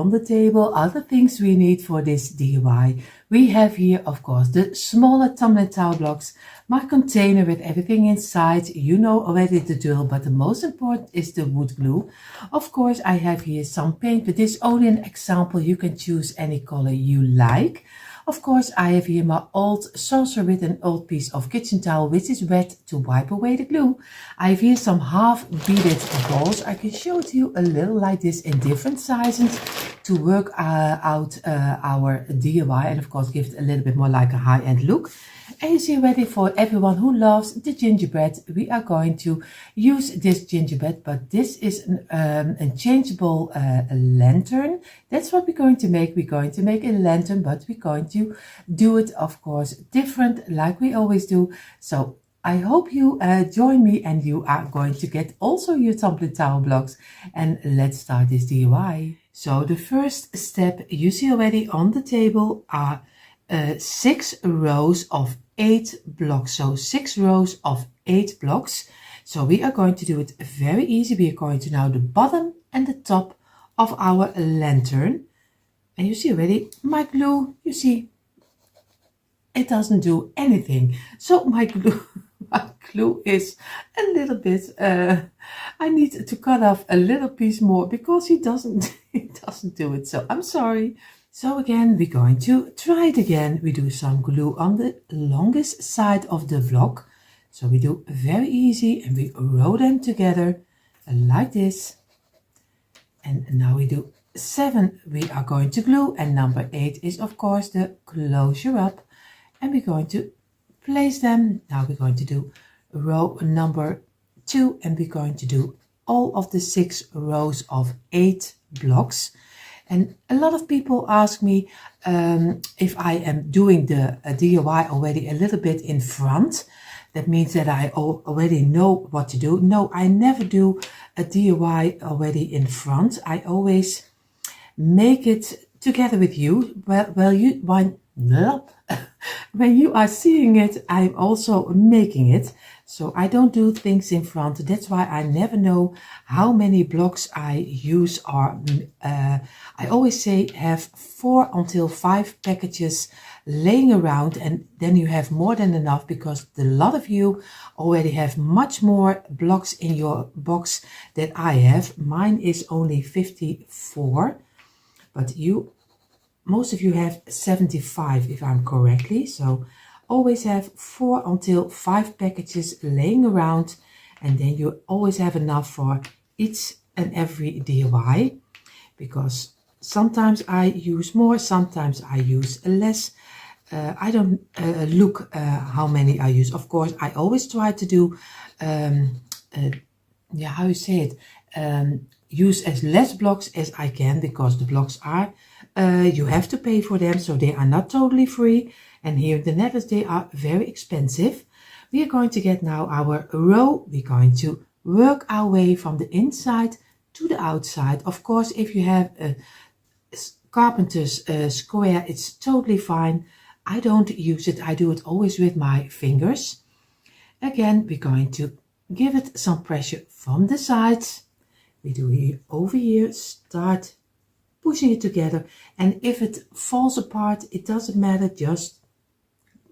on the table other things we need for this DIY. We have here, of course, the smaller tumbling tower blocks, my container with everything inside. You know already the drill, but the most important is the wood glue. Of course, I have here some paint, but this is only an example. You can choose any color you like. Of course, I have here my old saucer with an old piece of kitchen towel, which is wet to wipe away the glue. I have here some half beaded balls. I can show it to you a little like this in different sizes to work out our DIY, and of course give it a little bit more like a high-end look. And you see already, for everyone who loves the gingerbread, we are going to use this gingerbread, but this is a changeable lantern. That's what we're going to make. We're going to make a lantern, but we're going to do it, of course, different like we always do. So I hope you join me and you are going to get also your tumbling tower blocks. And let's start this DIY. So the first step you see already on the table are 6 rows of 8 blocks. So 6 rows of 8 blocks. So we are going to do it very easy. We are going to now the bottom and the top of our lantern. And you see already my glue, you see, it doesn't do anything. So my glue is a little bit, I need to cut off a little piece more because it doesn't do it. So I'm sorry. So again, we're going to try it again. We do some glue on the longest side of the block. So we do very easy and we roll them together like this. And now we do 7 we are going to glue, and number 8 is of course the closure up. And we're going to place them. Now we're going to do row number 2 and we're going to do all of the 6 rows of 8 blocks. And a lot of people ask me if I am doing the DIY already a little bit in front. That means that I already know what to do. No, I never do a DIY already in front. I always make it together with you. When you are seeing it, I'm also making it. So I don't do things in front. That's why I never know how many blocks I use. Or I always say have 4 until 5 packages laying around, and then you have more than enough, because a lot of you already have much more blocks in your box than I have. Mine is only 54, but most of you have 75 if I'm correctly. So always have 4 until 5 packages laying around, and then you always have enough for each and every DIY, because sometimes I use more, sometimes I use less. I don't look how many I use. Of course, I always try to do, how you say it, use as less blocks as I can, because the blocks are, you have to pay for them, so they are not totally free. And here in the Netherlands, they are very expensive. We are going to get now our row. We're going to work our way from the inside to the outside. Of course, if you have a carpenter's square, it's totally fine. I don't use it. I do it always with my fingers. Again, we're going to give it some pressure from the sides. We do here over here, start pushing it together. And if it falls apart, it doesn't matter, just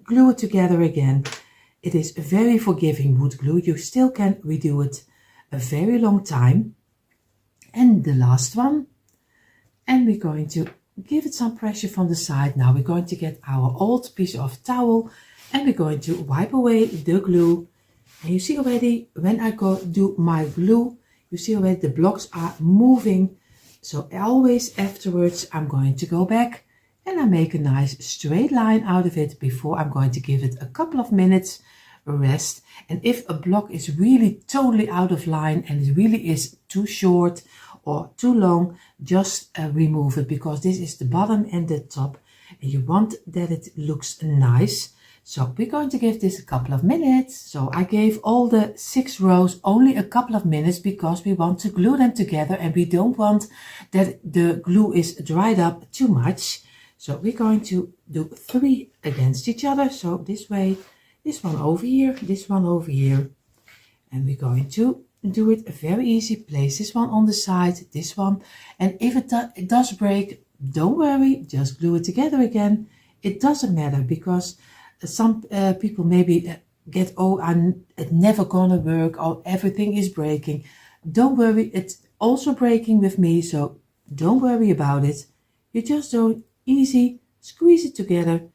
glue it together again. It is very forgiving, wood glue. You still can redo it a very long time. And the last one. And we're going to give it some pressure from the side. Now we're going to get our old piece of towel and we're going to wipe away the glue. And you see already, when I go do my glue, you see already the blocks are moving. So always afterwards, I'm going to go back and I make a nice straight line out of it before I'm going to give it a couple of minutes rest. And if a block is really totally out of line and it really is too short or too long, just remove it, because this is the bottom and the top and you want that it looks nice. So we're going to give this a couple of minutes. So I gave all the 6 rows only a couple of minutes because we want to glue them together and we don't want that the glue is dried up too much. So we're going to do 3 against each other. So this way, this one over here, this one over here. And we're going to do it very easy. Place this one on the side, this one, and if it does break, don't worry, just glue it together again. It doesn't matter, because some people maybe get, oh, it's never gonna work, or everything is breaking. Don't worry, it's also breaking with me, so don't worry about it. You just do easy, squeeze it together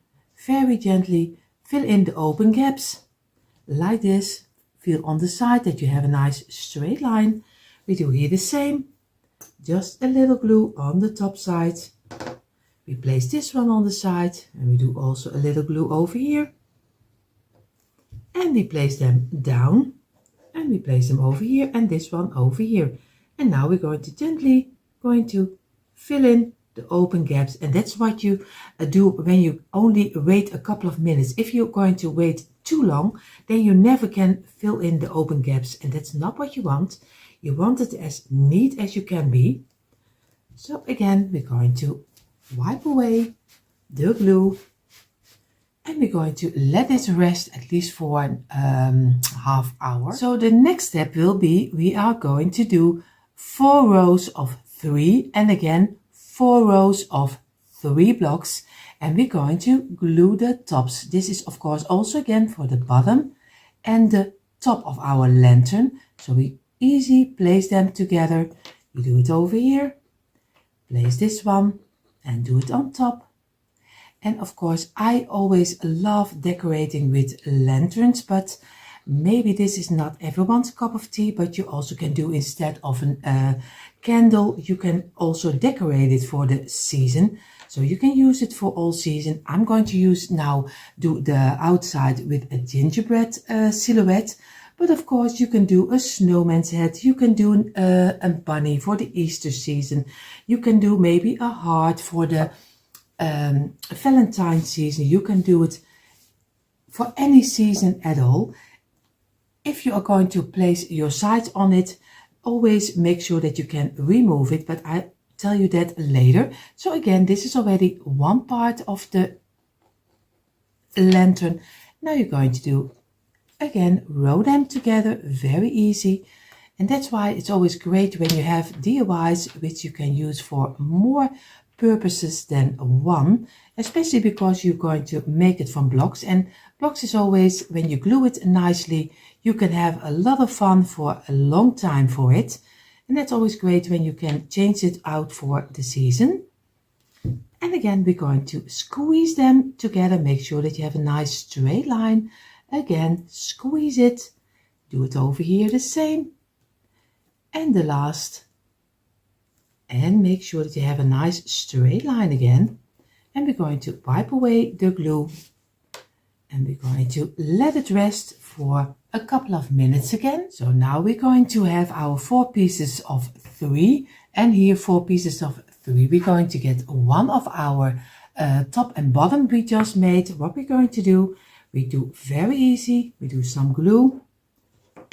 very gently, fill in the open gaps like this. Feel on the side that you have a nice straight line. We do here the same, just a little glue on the top side. We place this one on the side, and we do also a little glue over here. And we place them down, and we place them over here, and this one over here. And now we're going to gently fill in the open gaps, and that's what you do when you only wait a couple of minutes. If you're going to wait too long, then you never can fill in the open gaps, and that's not what you want. You want it as neat as you can be. So again, we're going to wipe away the glue, and we're going to let it rest at least for half hour. So the next step will be, we are going to do 4 rows of 3, and again 4 rows of 3 blocks, and we're going to glue the tops. This is of course also again for the bottom and the top of our lantern. So we easy place them together. You do it over here, place this one and do it on top. And of course I always love decorating with lanterns, but maybe this is not everyone's cup of tea, but you also can do, instead of a candle, you can also decorate it for the season. So you can use it for all season. I'm going to do the outside with a gingerbread silhouette. But of course you can do a snowman's head. You can do a bunny for the Easter season. You can do maybe a heart for the Valentine's season. You can do it for any season at all. If you are going to place your sides on it, always make sure that you can remove it, but I tell you that later. So again, this is already one part of the lantern. Now you're going to do, again, row them together, very easy. And that's why it's always great when you have DIYs which you can use for more purposes than one, especially because you're going to make it from blocks, and blocks is always, when you glue it nicely, you can have a lot of fun for a long time for it. And that's always great when you can change it out for the season. And again, we're going to squeeze them together. Make sure that you have a nice straight line. Again, squeeze it. Do it over here the same. And the last. And make sure that you have a nice straight line again. And we're going to wipe away the glue. And we're going to let it rest for a couple of minutes again. So now we're going to have our 4 pieces of 3, and here 4 pieces of 3. We're going to get one of our top and bottom we just made. What we're going to do, we do very easy. We do some glue.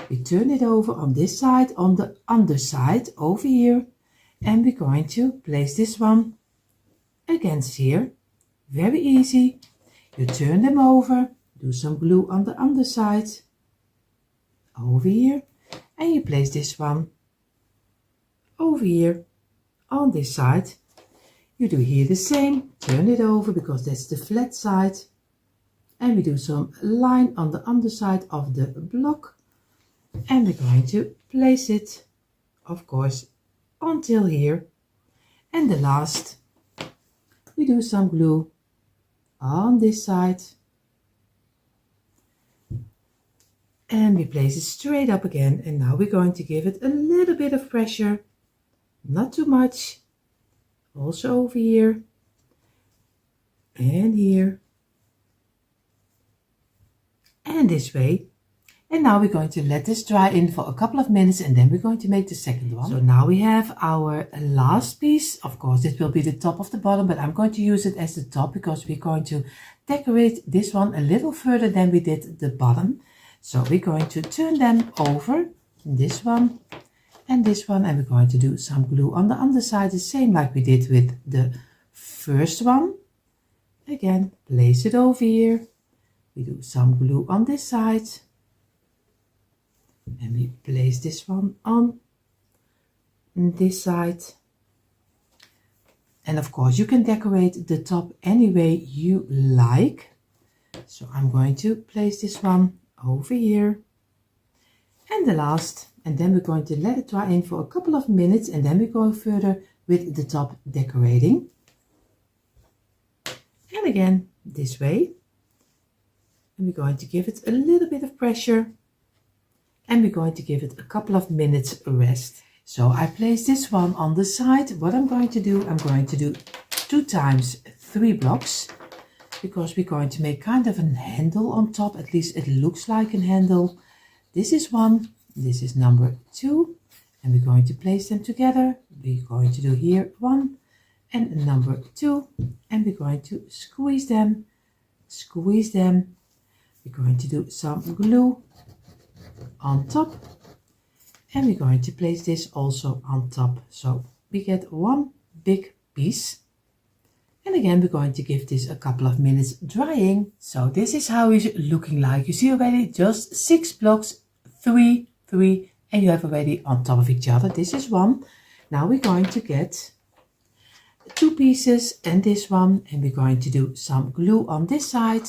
We turn it over on this side, on the underside over here, and we're going to place this one against here. Very easy. You turn them over, do some glue on the underside over here, and you place this one over here on this side. You do here the same, turn it over because that's the flat side, and we do some line on the underside of the block, and we're going to place it, of course, until here. And the last, we do some glue on this side, and we place it straight up again. And now we're going to give it a little bit of pressure, not too much, also over here and here and this way. And now we're going to let this dry in for a couple of minutes, and then we're going to make the second one. So now we have our last piece. Of course, this will be the top of the bottom, but I'm going to use it as the top because we're going to decorate this one a little further than we did the bottom. So we're going to turn them over, this one, and we're going to do some glue on the underside, the same like we did with the first one. Again, place it over here. We do some glue on this side. And we place this one on this side. And of course you can decorate the top any way you like. So I'm going to place this one over here. And the last, and then we're going to let it dry in for a couple of minutes, and then we go further with the top decorating. And again, this way. And we're going to give it a little bit of pressure, and we're going to give it a couple of minutes rest. So I place this one on the side. What I'm going to do, I'm going to do 2 times 3 blocks, because we're going to make kind of a handle on top. At least it looks like a handle. This is 1, this is number 2, and we're going to place them together. We're going to do here 1 and number 2, and we're going to squeeze them. We're going to do some glue on top, and we're going to place this also on top, so we get one big piece. And again, we're going to give this a couple of minutes drying. So this is how it's looking like. You see already just 6 blocks, 3, 3, and you have already on top of each other. This is 1. Now we're going to get 2 pieces and this one, and we're going to do some glue on this side,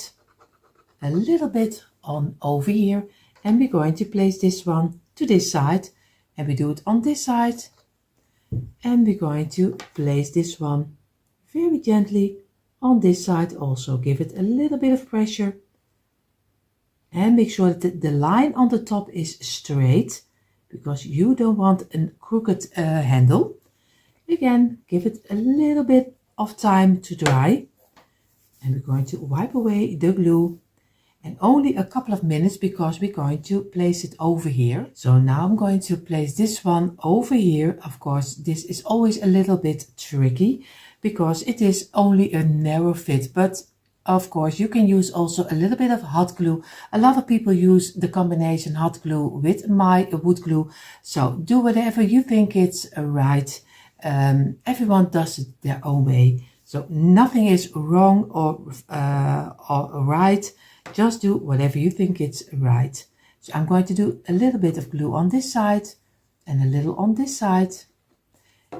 a little bit on over here, and we're going to place this one to this side, and we do it on this side, and we're going to place this one very gently on this side also. Give it a little bit of pressure and make sure that the line on the top is straight, because you don't want a crooked handle. Again, give it a little bit of time to dry, and we're going to wipe away the glue, and only a couple of minutes, because we're going to place it over here. So now I'm going to place this one over here. Of course, this is always a little bit tricky because it is only a narrow fit, but of course you can use also a little bit of hot glue. A lot of people use the combination hot glue with my wood glue, so do whatever you think it's right. Everyone does it their own way, so nothing is wrong or right. Just do whatever you think it's right. So I'm going to do a little bit of glue on this side and a little on this side,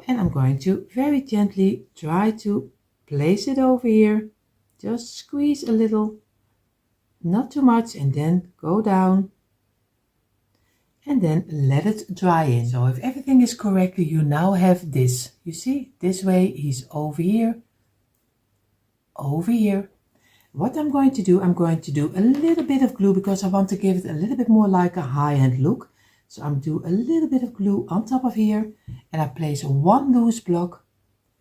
and I'm going to very gently try to place it over here. Just squeeze a little, not too much, and then go down, and then let it dry in. So if everything is correctly, you now have this. You see, this way he's over here, over here. What I'm going to do, I'm going to do a little bit of glue, because I want to give it a little bit more like a high-end look. So I'm doing a little bit of glue on top of here, and I place 1 loose block,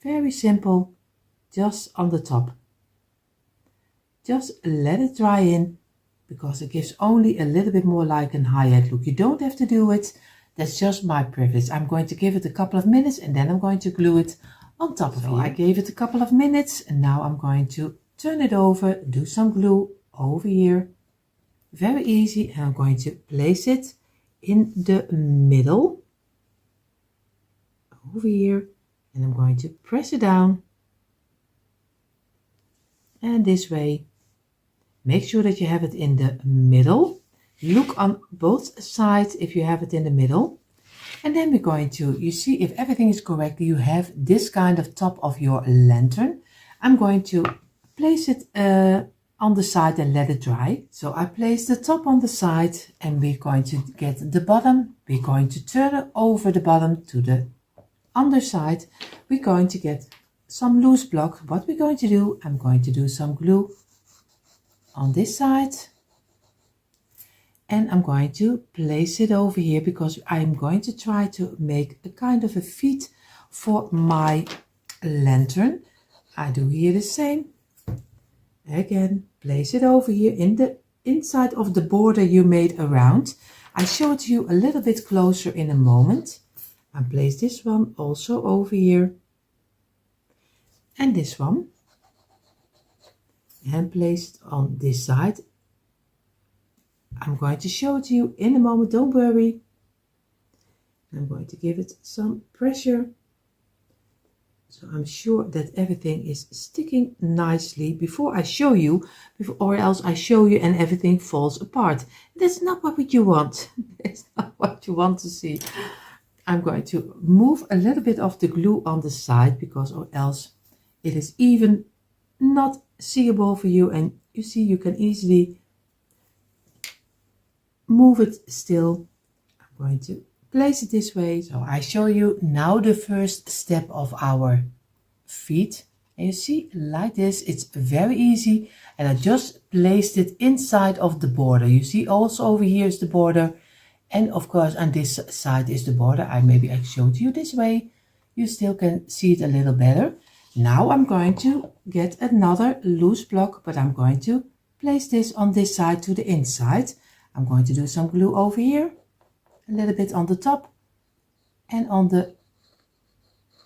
very simple, just on the top. Just let it dry in, because it gives only a little bit more like a high-end look. You don't have to do it, that's just my preference. I'm going to give it a couple of minutes, and then I'm going to glue it on top of here. I gave it a couple of minutes, and now I'm going to turn it over, do some glue over here. Very easy, and I'm going to place it in the middle over here, and I'm going to press it down, and this way. Make sure that you have it in the middle. Look on both sides if you have it in the middle, and then we're going to, you see, if everything is correct, you have this kind of top of your lantern. I'm going to place it on the side and let it dry. So I place the top on the side, and we're going to get the bottom. We're going to turn over the bottom to the underside. We're going to get some loose block. What we're going to do, I'm going to do some glue on this side, and I'm going to place it over here, because I'm going to try to make a kind of a feet for my lantern. I do here the same. Again, place it over here in the inside of the border you made around. I show it to you a little bit closer in a moment. I place this one also over here, and this one, and place it on this side. I'm going to show it to you in a moment, don't worry. I'm going to give it some pressure, So I'm sure that everything is sticking nicely before I show you, or else I show you and everything falls apart. That's not what you want. That's not what you want to see. I'm going to move a little bit of the glue on the side, because or else it is even not seeable for you, and you see you can easily move it still. I'm going to place it this way. So I show you now the first step of our feet, and you see like this, it's very easy, and I just placed it inside of the border. You see also over here is the border, and of course on this side is the border. Maybe I showed you this way, you still can see it a little better. Now I'm going to get another loose block, but I'm going to place this on this side to the inside. I'm going to do some glue over here, a little bit on the top and on the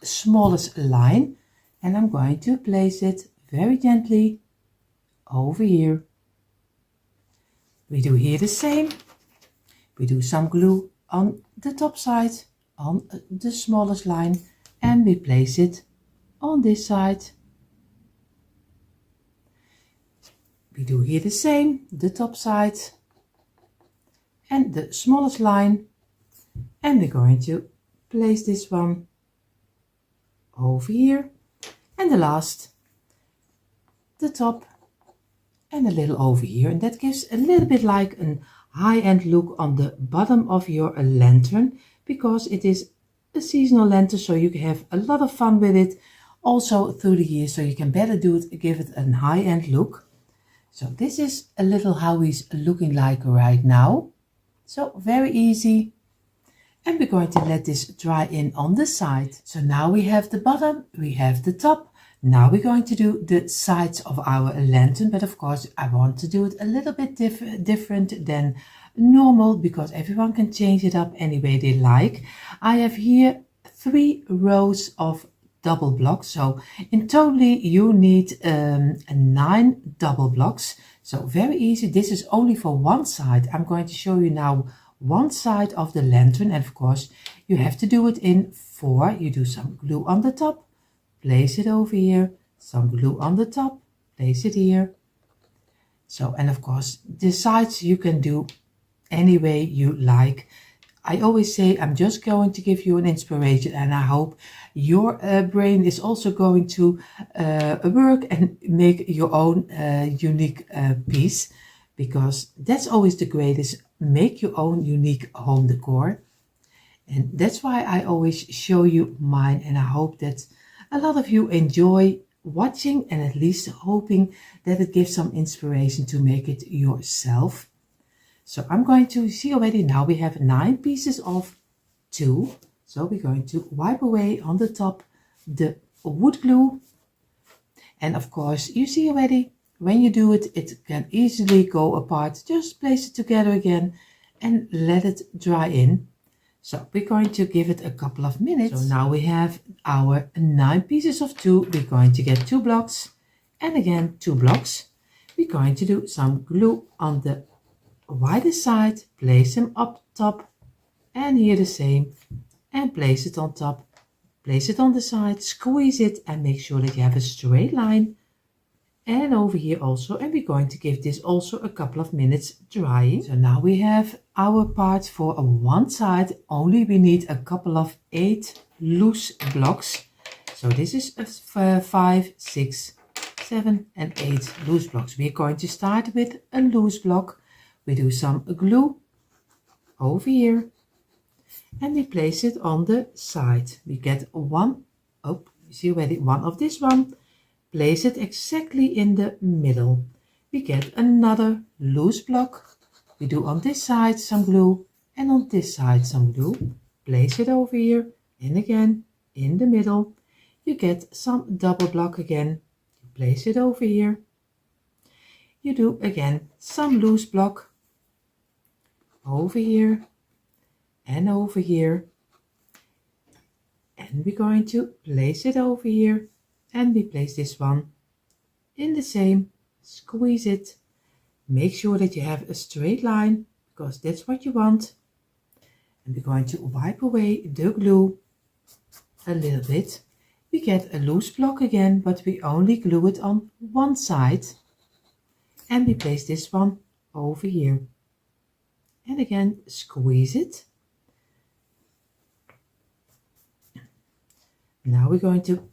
smallest line, and I'm going to place it very gently over here. We do here the same. We do some glue on the top side, on the smallest line, and we place it on this side. We do here the same, the top side and the smallest line, and we're going to place this one over here, and the last, the top, and a little over here, and that gives a little bit like an high-end look on the bottom of your lantern, because it is a seasonal lantern, so you can have a lot of fun with it also through the year, so you can better do it, give it a high-end look. So this is a little how he's looking like right now. So very easy. And we're going to let this dry in on the side. So now we have the bottom, we have the top. Now we're going to do the sides of our lantern, but of course I want to do it a little bit different than normal, because everyone can change it up any way they like. I have here 3 rows of double blocks, so in totally you need 9 double blocks. So very easy. This is only for one side. I'm going to show you now one side of the lantern, and of course you have to do it in 4. You do some glue on the top, place it over here, some glue on the top, place it here. So, and of course the sides you can do any way you like. I always say I'm just going to give you an inspiration, and I hope your brain is also going to work and make your own unique piece, because that's always the greatest. Make your own unique home decor, and that's why I always show you mine, and I hope that a lot of you enjoy watching, and at least hoping that it gives some inspiration to make it yourself. So I'm going to see already now we have 9 pieces of 2. So we're going to wipe away on the top the wood glue. And of course you see already when you do it, it can easily go apart. Just place it together again and let it dry in. So we're going to give it a couple of minutes. So now we have our 9 pieces of 2. We're going to get 2 blocks and again 2 blocks. We're going to do some glue on the wider side, place them up top, and here the same, and place it on top, place it on the side, squeeze it and make sure that you have a straight line, and over here also. And we're going to give this also a couple of minutes drying. So now we have our part for one side. Only we need a couple of 8 loose blocks. So this is 5, 6, 7 and 8 loose blocks. We're going to start with a loose block. We do some glue over here and we place it on the side. We get one, oh, you see already one of this one, place it exactly in the middle. We get another loose block. We do on this side some glue and on this side some glue. Place it over here and again in the middle. You get some double block again. You place it over here. You do again some loose block over here and over here, and we're going to place it over here, and we place this one in the same, squeeze it, make sure that you have a straight line because that's what you want, and we're going to wipe away the glue a little bit. we get a loose block again, but we only glue it on one side. And we place this one over here. And again, squeeze it. Now we're going to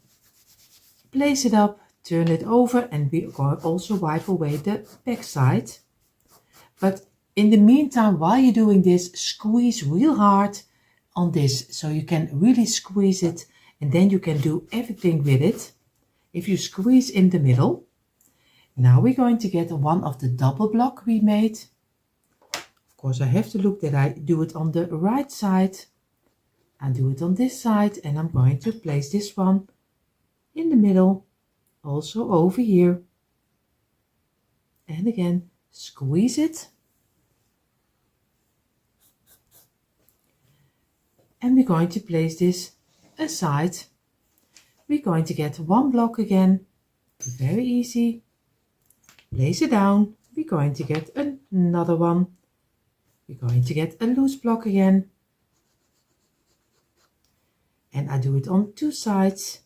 place it up, turn it over, and we also wipe away the back side. But in the meantime, while you're doing this, squeeze real hard on this, so you can really squeeze it, and then you can do everything with it. If you squeeze in the middle, now we're going to get one of the double block we made. Of course, I have to look that I do it on the right side. I do it on this side, and I'm going to place this one in the middle, also over here. And again, squeeze it. And we're going to place this aside. We're going to get one block again, very easy. Place it down. We're going to get another one. We're going to get a loose block again. And I do it on two sides.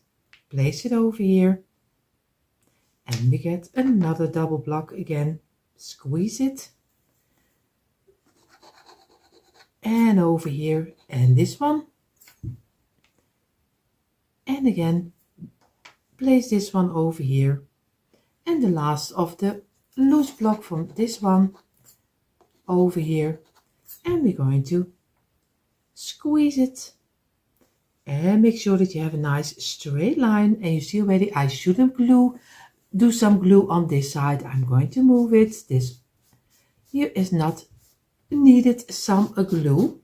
Place it over here. And we get another double block again. Squeeze it. And over here. And this one. And again, place this one over here. And the last of the loose block from this one over here. And we're going to squeeze it. And make sure that you have a nice straight line. And you see already, I shouldn't do some glue on this side. I'm going to move it. This here is not needed some glue.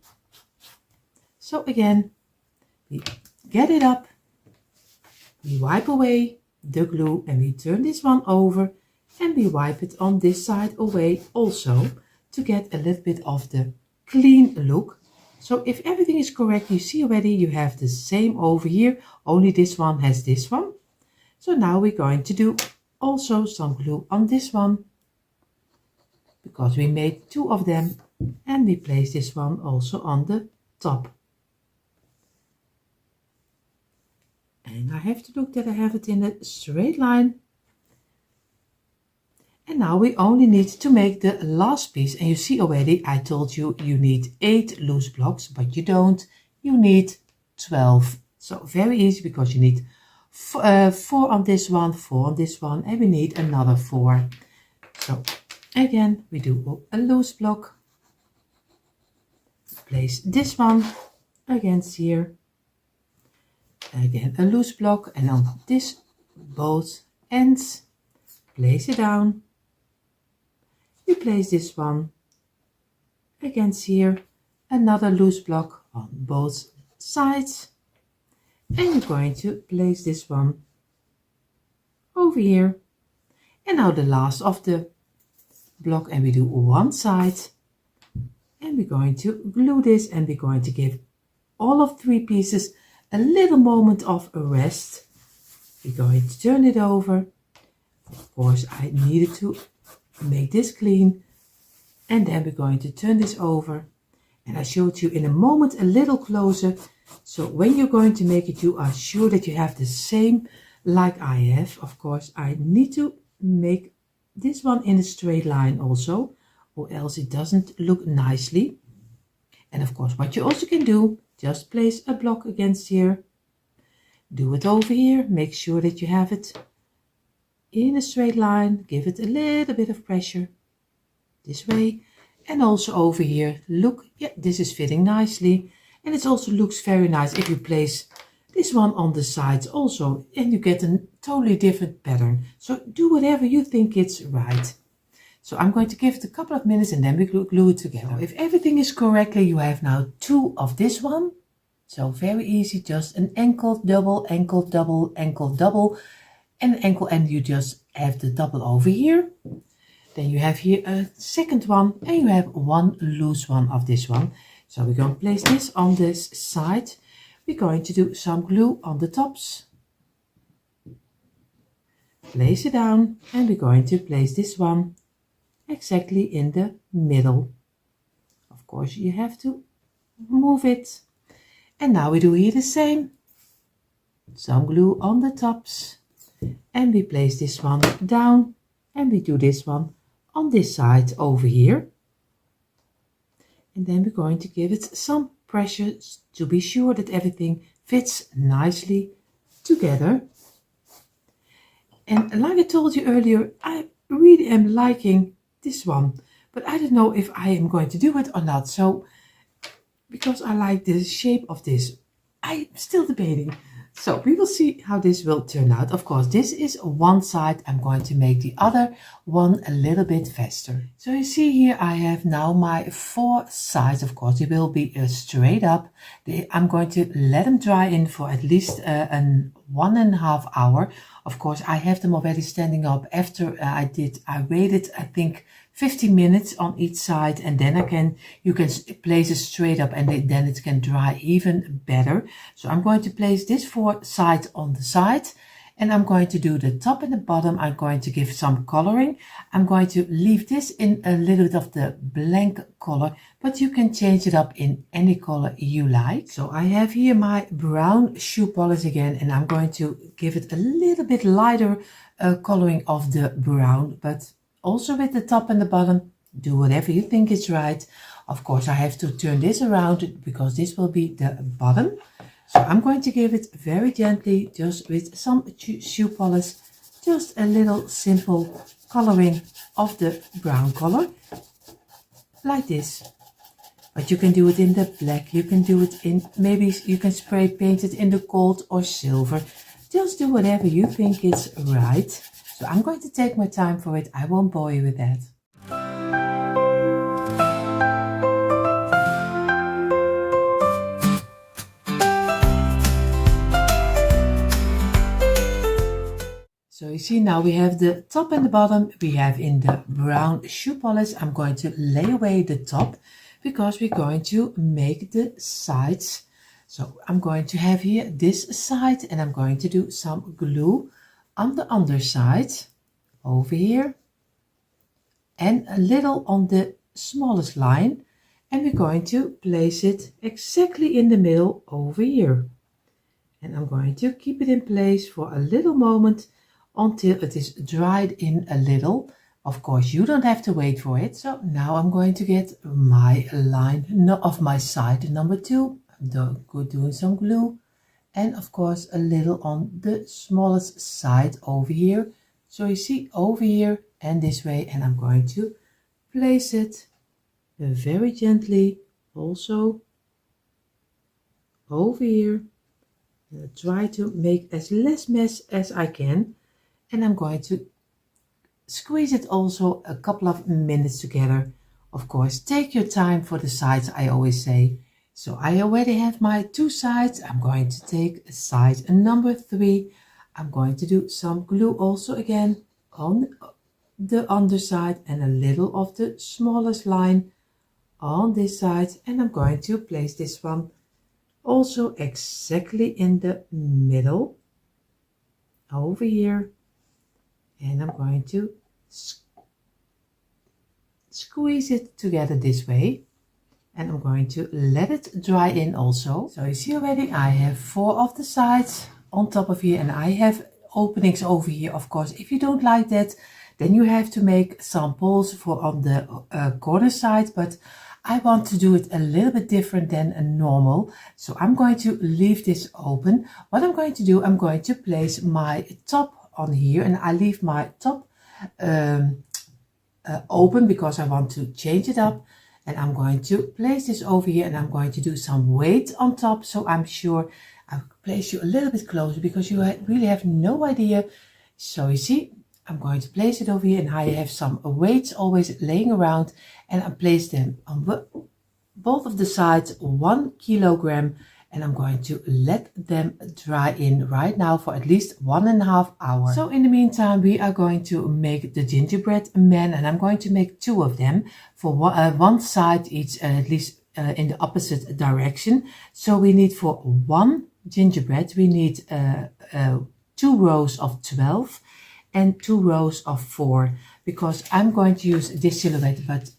So again, we get it up. We wipe away the glue and we turn this one over and we wipe it on this side away also to get a little bit of the clean look. So if everything is correct, you see already you have the same over here, only this one has this one. So now we're going to do also some glue on this one, because we made two of them, and we place this one also on the top. And I have to look that I have it in a straight line. And now we only need to make the last piece. And you see already, I told you, you need 8 loose blocks, but you don't. You need 12. So very easy, because you need 4 on this one, 4 on this one, and we need another 4. So again, we do a loose block. Place this one against here. Again, a loose block, and on this both ends, place it down. We place this one against here, another loose block on both sides, and you're going to place this one over here. And now the last of the block, and we do one side, and we're going to glue this, and we're going to give all of 3 pieces a little moment of rest. We're going to turn it over. Of course, I needed to make this clean, and then we're going to turn this over, and I showed you in a moment a little closer, so when you're going to make it, you are sure that you have the same like I have. Of course, I need to make this one in a straight line also, or else it doesn't look nicely. And of course, what you also can do, just place a block against here, do it over here, make sure that you have it in a straight line, give it a little bit of pressure this way, and also over here. Look, yeah, this is fitting nicely, and it also looks very nice if you place this one on the sides also, and you get a totally different pattern. So do whatever you think it's right. So I'm going to give it a couple of minutes, and then we glue it together. If everything is correctly, you have now 2 of this one. So very easy, just an ankle double, ankle double, ankle double, and an ankle, and you just have the double over here. Then you have here a second one, and you have one loose one of this one. So we're going to place this on this side. We're going to do some glue on the tops. Place it down, and we're going to place this one exactly in the middle. Of course, you have to move it. And now we do here the same. some glue on the tops, and we place this one down, and we do this one on this side over here. And then we're going to give it some pressure to be sure that everything fits nicely together. And like I told you earlier, I really am liking this one, but I don't know if I am going to do it or not. So, because I like the shape of this, I'm still debating. So we will see how this will turn out. Of course, this is one side. I'm going to make the other one a little bit faster. So you see here, I have now my 4 sides. Of course, they will be straight up. I'm going to let them dry in for at least 1.5 hours. Of course, I have them already standing up after I waited, I think, 15 minutes on each side, and then you can place it straight up, and then it can dry even better. So I'm going to place this 4 sides on the side, and I'm going to do the top and the bottom. I'm going to give some coloring. I'm going to leave this in a little bit of the blank color, but you can change it up in any color you like. So I have here my brown shoe polish again, and I'm going to give it a little bit lighter coloring of the brown, but also with the top and the bottom, do whatever you think is right. Of course, I have to turn this around because this will be the bottom. So I'm going to give it very gently, just with some shoe polish, just a little simple coloring of the brown color, like this. But you can do it in the black, you can do it in, maybe you can spray paint it in the gold or silver. Just do whatever you think is right. So I'm going to take my time for it. I won't bore you with that. So you see, now we have the top and the bottom. We have in the brown shoe polish. I'm going to lay away the top because we're going to make the sides. So I'm going to have here this side, and I'm going to do some glue on the underside over here and a little on the smallest line, and we're going to place it exactly in the middle over here. And I'm going to keep it in place for a little moment until it is dried in a little. Of course, you don't have to wait for it. So now I'm going to get my line of my side number 2. I'm doing some glue, and of course a little on the smallest side over here. So you see, over here and this way, and I'm going to place it very gently also over here. Try to make as less mess as I can, and I'm going to squeeze it also a couple of minutes together. Of course, take your time for the sides, I always say. So I already have my 2 sides. I'm going to take side number 3. I'm going to do some glue also again on the underside and a little of the smallest line on this side, and I'm going to place this one also exactly in the middle over here, and I'm going to squeeze it together this way, and I'm going to let it dry in also. So you see already I have 4 of the sides on top of here, and I have openings over here. Of course, if you don't like that, then you have to make some holes for on the corner side, but I want to do it a little bit different than a normal. So I'm going to leave this open. What I'm going to do, I'm going to place my top on here, and I leave my top open because I want to change it up. And I'm going to place this over here, and I'm going to do some weight on top. So I'm sure I'll place you a little bit closer because you really have no idea. So you see, I'm going to place it over here, and I have some weights always laying around, and I place them on both of the sides, 1 kilogram, and I'm going to let them dry in right now for at least 1.5 hours. So in the meantime, we are going to make the gingerbread men, and I'm going to make 2 of them for one side each, at least in the opposite direction. So we need, for 1 gingerbread, we need 2 rows of 12 and 2 rows of 4, because I'm going to use this silhouette, but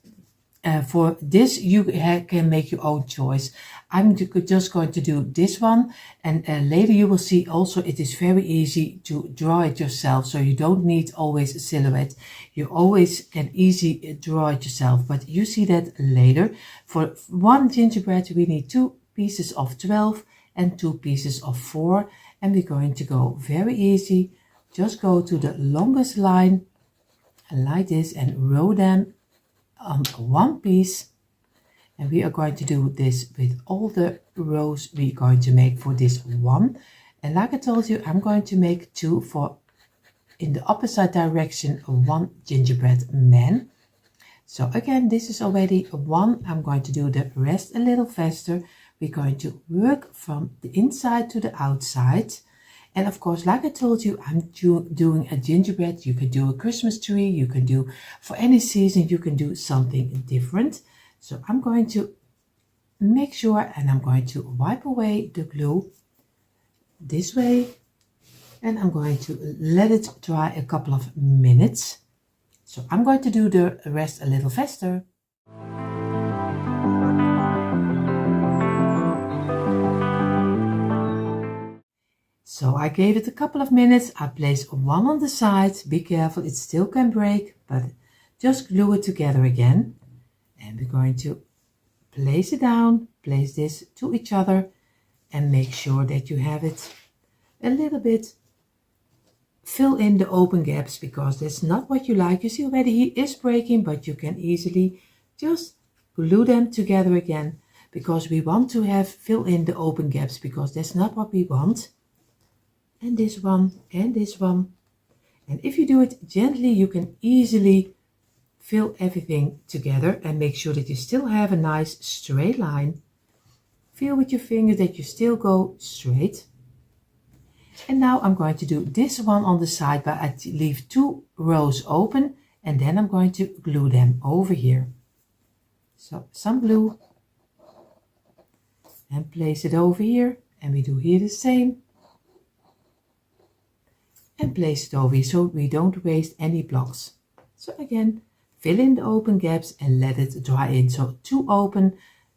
For this, you can make your own choice. I'm just going to do this one, and later you will see also it is very easy to draw it yourself, so you don't need always a silhouette. You always can easily draw it yourself, but you see that later. For one gingerbread we need 2 pieces of 12 and 2 pieces of 4, and we're going to go very easy. Just go to the longest line like this and row them on one piece, and we are going to do this with all the rows we're going to make for this one. And like I told you, I'm going to make 2 for in the opposite direction, 1 gingerbread man. So again, this is already 1. I'm going to do the rest a little faster. We're going to work from the inside to the outside. And of course, like I told you, I'm doing a gingerbread. You can do a Christmas tree. You can do, for any season, you can do something different. So I'm going to make sure, and I'm going to wipe away the glue this way. And I'm going to let it dry a couple of minutes. So I'm going to do the rest a little faster. So I gave it a couple of minutes. I placed 1 on the side. Be careful, it still can break, but just glue it together again. And we're going to place it down, place this to each other, and make sure that you have it a little bit. Fill in the open gaps, because that's not what you like. You see already he is breaking, but you can easily just glue them together again, because we want to have fill in the open gaps, because that's not what we want. And this one, and this one. And if you do it gently, you can easily fill everything together and make sure that you still have a nice straight line. Feel with your finger that you still go straight. And now I'm going to do this one on the side, but I leave 2 rows open, and then I'm going to glue them over here. So some glue and place it over here, and we do here the same. And place it over here so we don't waste any blocks. So again, fill in the open gaps and let it dry in. So 2 open,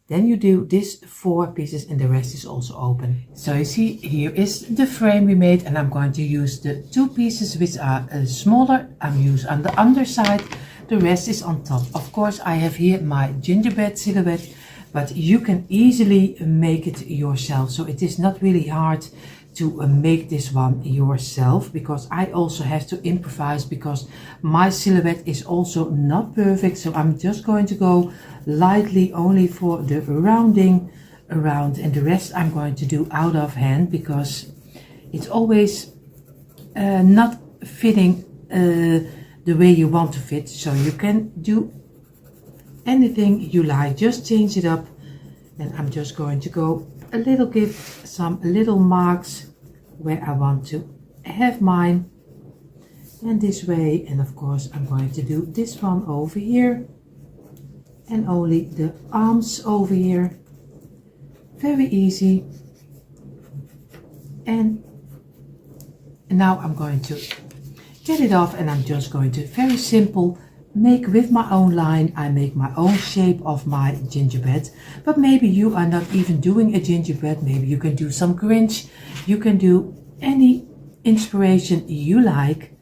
then you do this 4 pieces and the rest is also open. So you see, here is the frame we made, and I'm going to use the 2 pieces which are smaller. I'm using on the underside, the rest is on top. Of course, I have here my gingerbread silhouette, but you can easily make it yourself. So it is not really hard to make this one yourself, because I also have to improvise, because my silhouette is also not perfect. So I'm just going to go lightly only for the rounding around, and the rest I'm going to do out of hand, because it's always not fitting the way you want to fit. So you can do anything you like, just change it up. And I'm just going to go a little, give some little marks where I want to have mine, and this way. And of course I'm going to do this one over here, and only the arms over here. Very easy. And now I'm going to get it off, and I'm just going to, very simple, make with my own line. I make my own shape of my gingerbread. But maybe you are not even doing a gingerbread. Maybe you can do some Grinch. You can do any inspiration you like.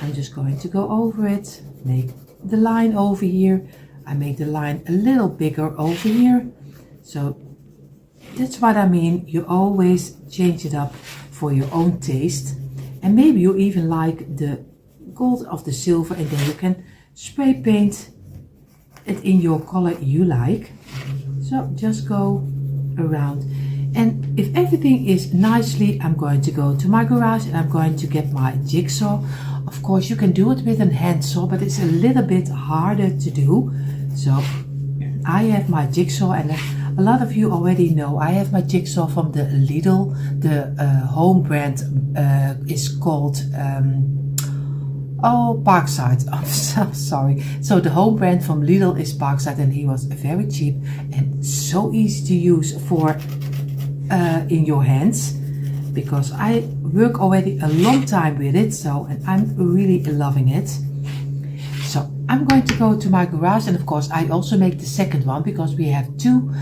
I'm just going to go over it, make the line over here. I make the line a little bigger over here. So that's what I mean. You always change it up for your own taste. And maybe you even like the gold of the silver, and then you can spray paint it in your color you like. So just go around, and if everything is nicely, I'm going to go to my garage and I'm going to get my jigsaw. Of course you can do it with a hand saw, but it's a little bit harder to do. So I have my jigsaw, and a lot of you already know I have my jigsaw from the Lidl. The home brand is called Parkside. I'm so sorry. So the home brand from Lidl is Parkside, and he was very cheap and so easy to use for in your hands, because I work already a long time with it. So, and I'm really loving it. So I'm going to go to my garage, and of course I also make the second one because we have two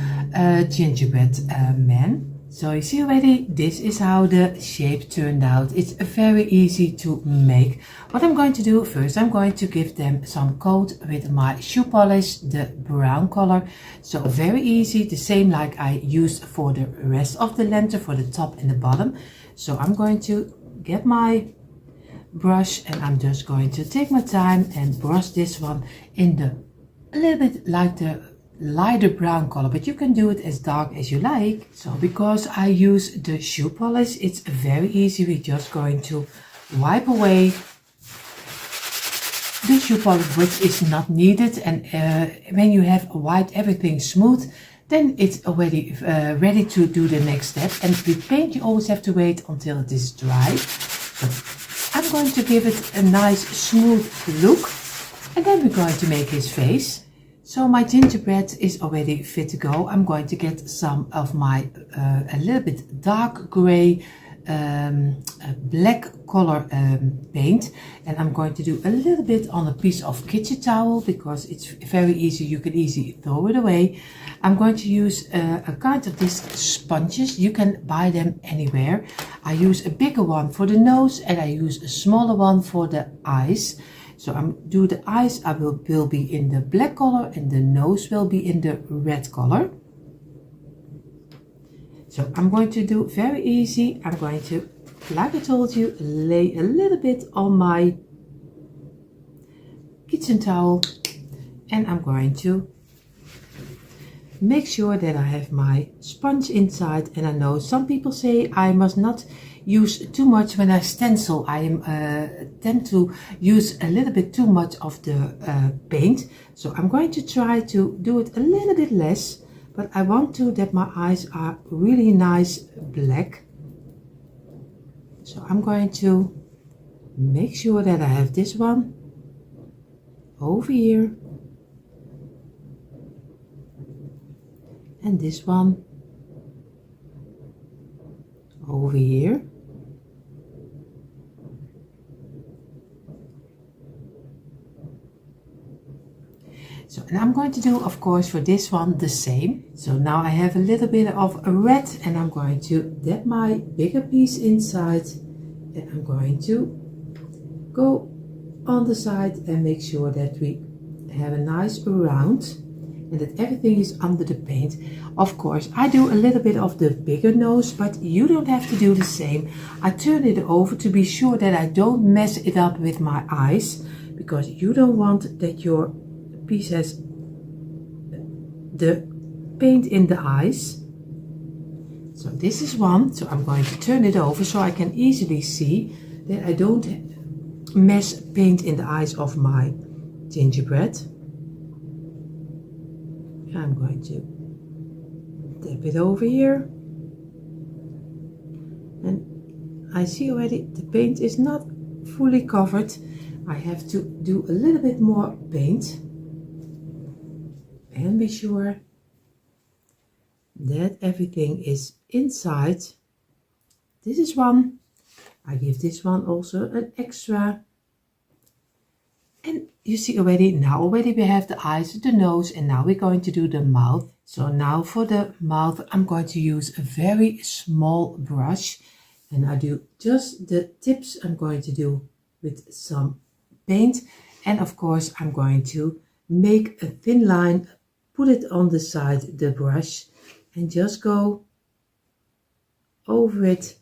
gingerbread men. So you see already, this is how the shape turned out. It's very easy to make. What I'm going to do first, I'm going to give them some coat with my shoe polish, the brown color. So very easy, the same like I used for the rest of the lantern, for the top and the bottom. So I'm going to get my brush and I'm just going to take my time and brush this one in the a little bit like the lighter brown color, but you can do it as dark as you like. So because I use the shoe polish, it's very easy. We're just going to wipe away the shoe polish which is not needed, and when you have wiped everything smooth, then it's already ready to do the next step. And with paint you always have to wait until it is dry. So I'm going to give it a nice smooth look, and then we're going to make his face. So my gingerbread is already fit to go. I'm going to get some of my a little bit dark gray black color paint, and I'm going to do a little bit on a piece of kitchen towel because it's very easy. You can easily throw it away. I'm going to use a kind of these sponges. You can buy them anywhere. I use a bigger one for the nose and I use a smaller one for the eyes. So I'm do the eyes, I will be in the black color and the nose will be in the red color. So I'm going to do very easy. I'm going to, like I told you, lay a little bit on my kitchen towel, and I'm going to make sure that I have my sponge inside. And I know some people say I must not use too much when I stencil. I tend to use a little bit too much of the paint. So I'm going to try to do it a little bit less, but I want to that my eyes are really nice black. So I'm going to make sure that I have this one over here and this one over here. So, and I'm going to do, of course, for this one the same. So now I have a little bit of red, and I'm going to dip my bigger piece inside, and I'm going to go on the side and make sure that we have a nice round and that everything is under the paint. Of course, I do a little bit of the bigger nose, but you don't have to do the same. I turn it over to be sure that I don't mess it up with my eyes, because you don't want that your piece has the paint in the eyes. So this is one, so I'm going to turn it over so I can easily see that I don't mess paint in the eyes of my gingerbread. I'm going to tap it over here, and I see already the paint is not fully covered. I have to do a little bit more paint and be sure that everything is inside. This is one. I give this one also an extra. And you see already, now already we have the eyes, the nose, and now we're going to do the mouth. So now for the mouth, I'm going to use a very small brush, and I do just the tips. I'm going to do with some paint, and of course I'm going to make a thin line, put it on the side, the brush, and just go over it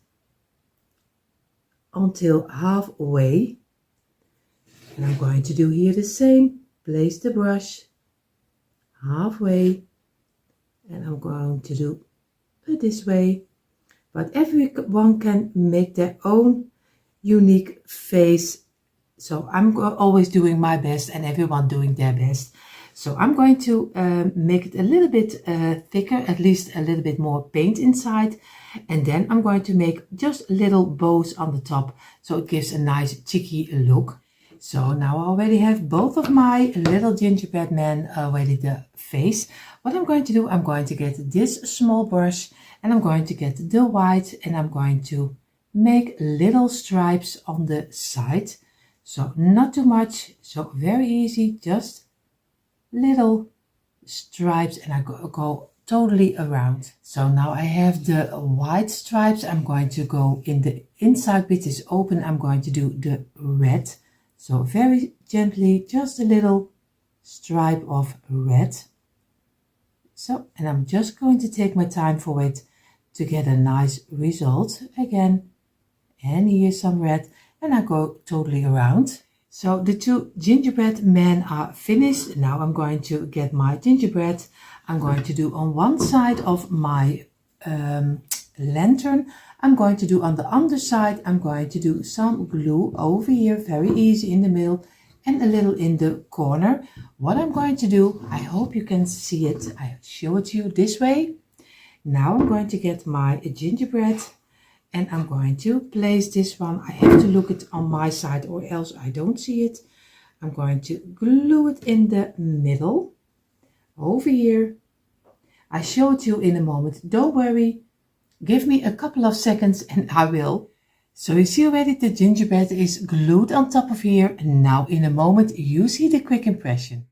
until halfway. And I'm going to do here the same, place the brush halfway, and I'm going to do it this way. But everyone can make their own unique face. So I'm always doing my best and everyone doing their best. So I'm going to make it a little bit thicker, at least a little bit more paint inside. And then I'm going to make just little bows on the top, so it gives a nice cheeky look. So now I already have both of my little gingerbread men already the face. What I'm going to do, I'm going to get this small brush and I'm going to get the white, and I'm going to make little stripes on the side. So not too much, so very easy, just little stripes, and I go totally around. So now I have the white stripes. I'm going to go in the inside bit is open. I'm going to do the red. So very gently, just a little stripe of red. So, and I'm just going to take my time for it to get a nice result again. And here's some red, and I go totally around. So the two gingerbread men are finished. Now I'm going to get my gingerbread. I'm going to do on one side of my lantern. I'm going to do on the underside, I'm going to do some glue over here, very easy in the middle, and a little in the corner. What I'm going to do, I hope you can see it. I show it to you this way. Now I'm going to get my gingerbread, and I'm going to place this one. I have to look it on my side or else I don't see it. I'm going to glue it in the middle over here. I show it to you in a moment. Don't worry. Give me a couple of seconds and I will. So you see already the gingerbread is glued on top of here. And now in a moment you see the quick impression.